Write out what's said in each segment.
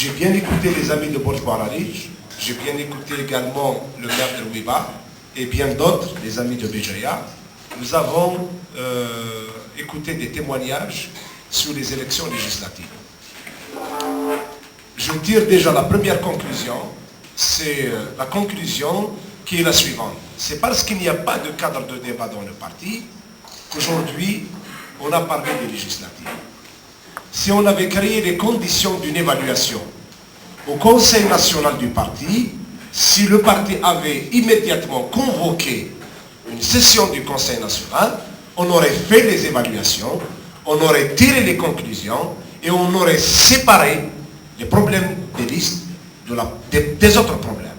J'ai bien écouté les amis de Borj-Bararij, j'ai bien écouté également le maire de Louiba et bien d'autres, les amis de Béjaïa. Nous avons écouté des témoignages sur les élections législatives. Je tire déjà la première conclusion, c'est la conclusion qui est la suivante. C'est parce qu'il n'y a pas de cadre de débat dans le parti qu'aujourd'hui on a parlé des législatives. Si on avait créé les conditions d'une évaluation au Conseil national du parti, si le parti avait immédiatement convoqué une session du Conseil national, on aurait fait les évaluations, on aurait tiré les conclusions et on aurait séparé les problèmes des listes des autres problèmes.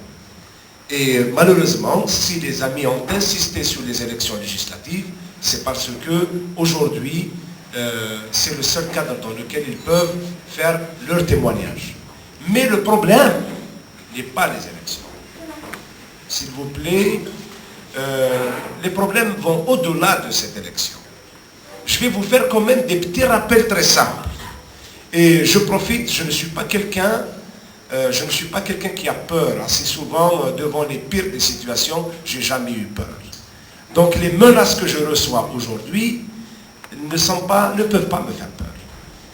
Et malheureusement, si les amis ont insisté sur les élections législatives, c'est parce que aujourd'hui, c'est le seul cadre dans lequel ils peuvent faire leur témoignage. Mais le problème n'est pas les élections. S'il vous plaît, les problèmes vont au-delà de cette élection. Je vais vous faire quand même des petits rappels très simples. Et je profite, je ne suis pas quelqu'un qui a peur. Assez souvent, devant les pires des situations, je n'ai jamais eu peur. Donc les menaces que je reçois aujourd'hui ne peuvent pas me faire peur.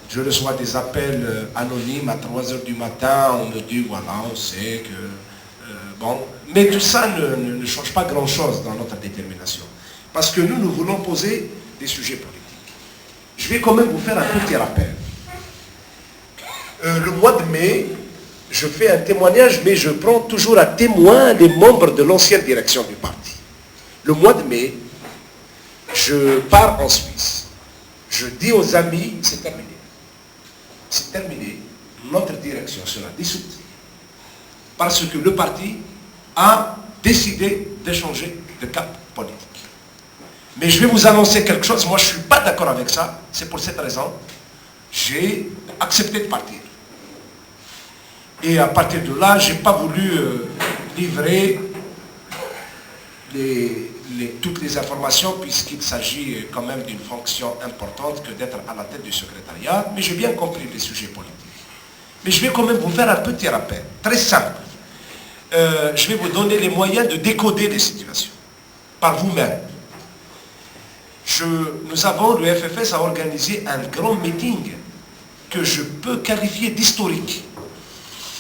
Je reçois des appels anonymes à 3 h du matin, on me dit voilà, on sait que... bon, mais tout ça ne change pas grand-chose dans notre détermination. Parce que nous voulons poser des sujets politiques. Je vais quand même vous faire un petit rappel. Le mois de mai, je fais un témoignage, mais je prends toujours à témoin les membres de l'ancienne direction du parti. Le mois de mai, je pars en Suisse. Je dis aux amis, c'est terminé. C'est terminé. Notre direction sera dissoute. Parce que le parti a décidé de changer de cap politique. Mais je vais vous annoncer quelque chose. Moi, je ne suis pas d'accord avec ça. C'est pour cette raison. J'ai accepté de partir. Et à partir de là, je n'ai pas voulu livrer toutes les informations puisqu'il s'agit quand même d'une fonction importante que d'être à la tête du secrétariat. Mais j'ai bien compris les sujets politiques. Mais je vais quand même vous faire un petit rappel, très simple. Je vais vous donner les moyens de décoder les situations par vous-même. Le FFS a organisé un grand meeting que je peux qualifier d'historique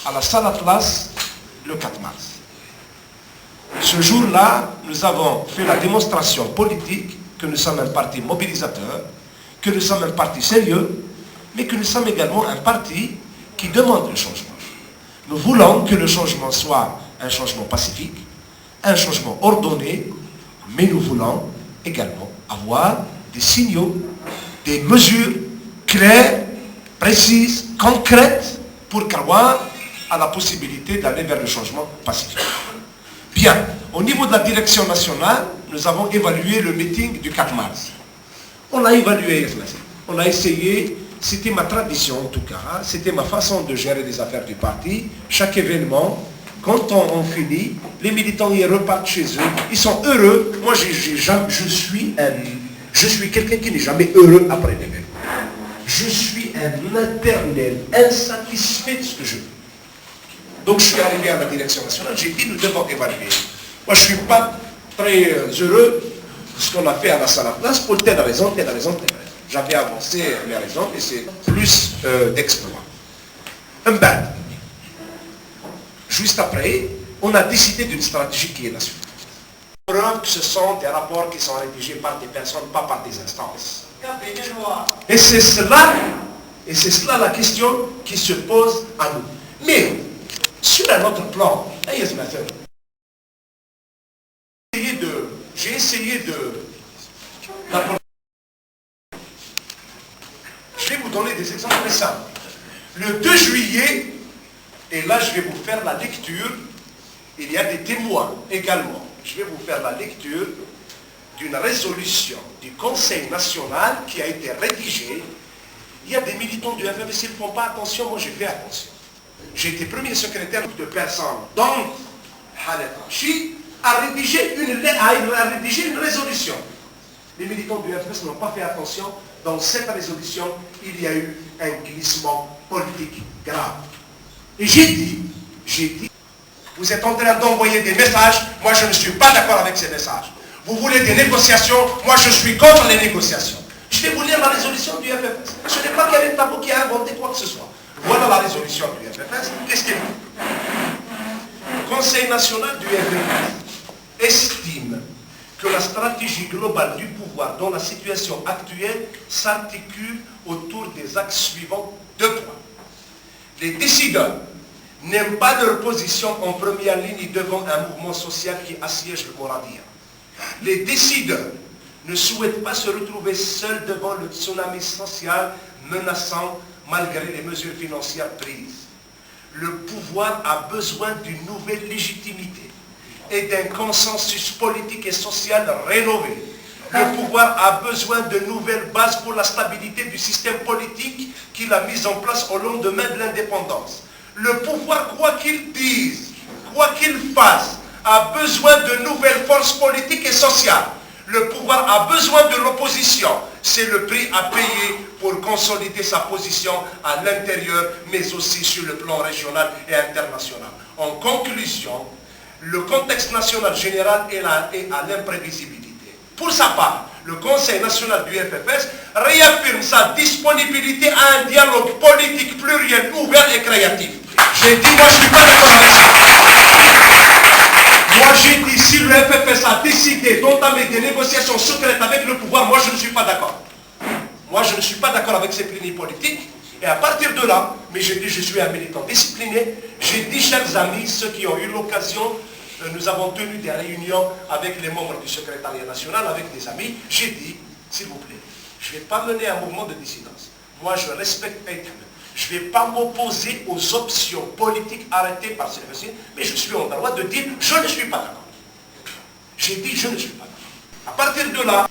à la salle Atlas le 4 mars. Ce jour-là, nous avons fait la démonstration politique que nous sommes un parti mobilisateur, que nous sommes un parti sérieux, mais que nous sommes également un parti qui demande le changement. Nous voulons que le changement soit un changement pacifique, un changement ordonné, mais nous voulons également avoir des signaux, des mesures claires, précises, concrètes, pour croire à la possibilité d'aller vers le changement pacifique. Bien, au niveau de la direction nationale, nous avons évalué le meeting du 4 mars. On l'a évalué, on a essayé, c'était ma tradition en tout cas, c'était ma façon de gérer les affaires du parti. Chaque événement, quand on finit, les militants y repartent chez eux, ils sont heureux. Moi, je suis quelqu'un qui n'est jamais heureux après l'événement. Je suis un éternel insatisfait de ce que je veux. Donc je suis arrivé à la direction nationale, j'ai dit nous devons évaluer. Moi je ne suis pas très heureux de ce qu'on a fait à la salle à place pour telle raison, telle raison, telle raison. J'avais avancé mes raisons et c'est plus d'exploits. Juste après, on a décidé d'une stratégie qui est la suivante. Preuve que ce sont des rapports qui sont rédigés par des personnes, pas par des instances. Et c'est cela la question qui se pose à nous. Mais, sur un autre plan, j'ai essayé de... Je vais vous donner des exemples très simples. Le 2 juillet, et là je vais vous faire la lecture, il y a des témoins également. Je vais vous faire la lecture d'une résolution du Conseil national qui a été rédigée. Il y a des militants du FFS, ils ne font pas attention, moi j'ai fait attention. J'ai été premier secrétaire de personnes dont Khaled Rachid a rédigé une résolution. Les militants du FFS n'ont pas fait attention. Dans cette résolution, il y a eu un glissement politique grave. Et j'ai dit, vous êtes en train d'envoyer des messages, moi je ne suis pas d'accord avec ces messages. Vous voulez des négociations, moi je suis contre les négociations. Je vais vous lire la résolution du FFS. Ce n'est pas Karim Tabou qui a inventé quoi que ce soit. Voilà la résolution du FFS. Qu'est-ce qu'il dit? Le Conseil national du FFS estime que la stratégie globale du pouvoir dans la situation actuelle s'articule autour des axes suivants. 2 points. Les décideurs n'aiment pas leur position en première ligne devant un mouvement social qui assiège le Moravia. Les décideurs ne souhaitent pas se retrouver seuls devant le tsunami social menaçant malgré les mesures financières prises. Le pouvoir a besoin d'une nouvelle légitimité et d'un consensus politique et social rénové. Le pouvoir a besoin de nouvelles bases pour la stabilité du système politique qu'il a mis en place au lendemain de l'indépendance. Le pouvoir, quoi qu'il dise, quoi qu'il fasse, a besoin de nouvelles forces politiques et sociales. Le pouvoir a besoin de l'opposition. C'est le prix à payer pour consolider sa position à l'intérieur, mais aussi sur le plan régional et international. En conclusion, le contexte national général est à l'imprévisibilité. Pour sa part, le Conseil national du FFS réaffirme sa disponibilité à un dialogue politique pluriel, ouvert et créatif. J'ai dit, moi je ne suis pas d'accord avec ça. Moi j'ai dit, si le FFS a décidé d'entamer des négociations secrètes avec le pouvoir, moi je ne suis pas d'accord. Moi je ne suis pas d'accord avec ces pléniers politiques. Et à partir de là, mais j'ai dit, je suis un militant discipliné, j'ai dit, chers amis, ceux qui ont eu l'occasion, nous avons tenu des réunions avec les membres du secrétariat national, avec des amis, j'ai dit, s'il vous plaît, je ne vais pas mener un mouvement de dissidence. Moi je respecte Aïtman. Je ne vais pas m'opposer aux options politiques arrêtées par ces personnes, mais je suis en droit de dire, je ne suis pas d'accord. J'ai dit, je ne suis pas d'accord. À partir de là,